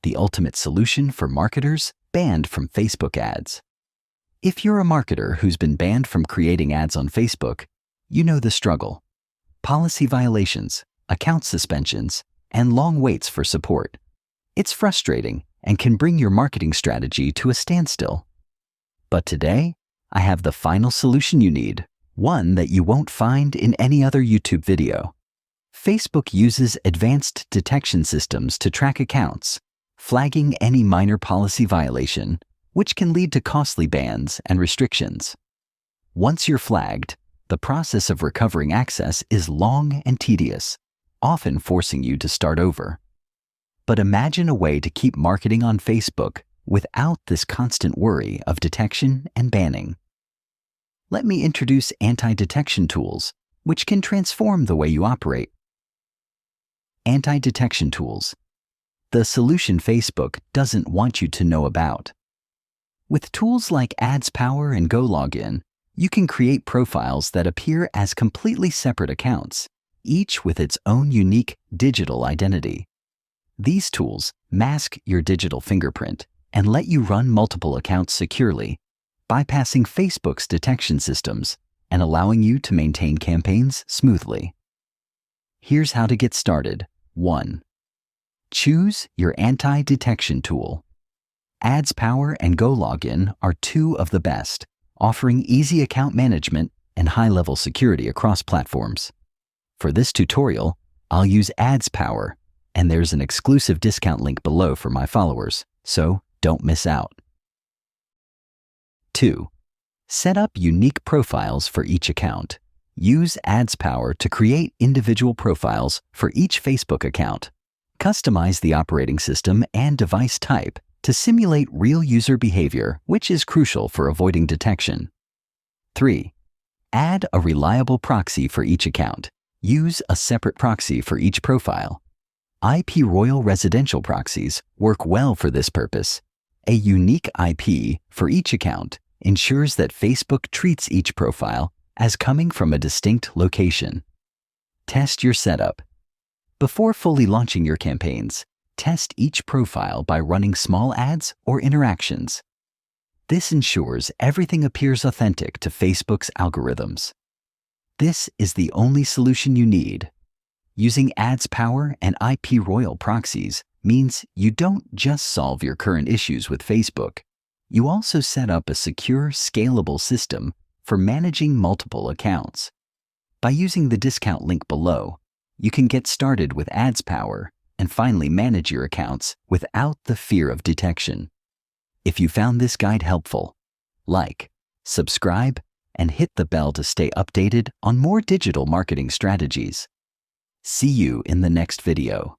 the ultimate solution for marketers banned from Facebook ads. If you're a marketer who's been banned from creating ads on Facebook, you know the struggle. Policy violations, account suspensions, and long waits for support. It's frustrating and can bring your marketing strategy to a standstill. But today, I have the final solution you need, one that you won't find in any other YouTube video. Facebook uses advanced detection systems to track accounts, flagging any minor policy violation, which can lead to costly bans and restrictions. Once you're flagged, the process of recovering access is long and tedious, often forcing you to start over. But imagine a way to keep marketing on Facebook without this constant worry of detection and banning. Let me introduce anti-detection tools, which can transform the way you operate. Anti-detection tools. The solution Facebook doesn't want you to know about. With tools like AdsPower and GoLogin, you can create profiles that appear as completely separate accounts, each with its own unique digital identity. These tools mask your digital fingerprint and let you run multiple accounts securely, bypassing Facebook's detection systems and allowing you to maintain campaigns smoothly. Here's how to get started. 1. Choose your anti-detection tool. AdsPower and GoLogin are two of the best, offering easy account management and high-level security across platforms. For this tutorial, I'll use AdsPower, and there's an exclusive discount link below for my followers, so don't miss out. 2. Set up unique profiles for each account. Use AdsPower to create individual profiles for each Facebook account. Customize the operating system and device type to simulate real user behavior, which is crucial for avoiding detection. 3. Add a reliable proxy for each account. Use a separate proxy for each profile. IPRoyal residential proxies work well for this purpose. A unique IP for each account ensures that Facebook treats each profile as coming from a distinct location. Test your setup. Before fully launching your campaigns, test each profile by running small ads or interactions. This ensures everything appears authentic to Facebook's algorithms. This is the only solution you need. Using AdsPower and IPRoyal proxies means you don't just solve your current issues with Facebook. You also set up a secure, scalable system for managing multiple accounts. By using the discount link below, you can get started with AdsPower and finally manage your accounts without the fear of detection. If you found this guide helpful, like, subscribe, and hit the bell to stay updated on more digital marketing strategies. See you in the next video.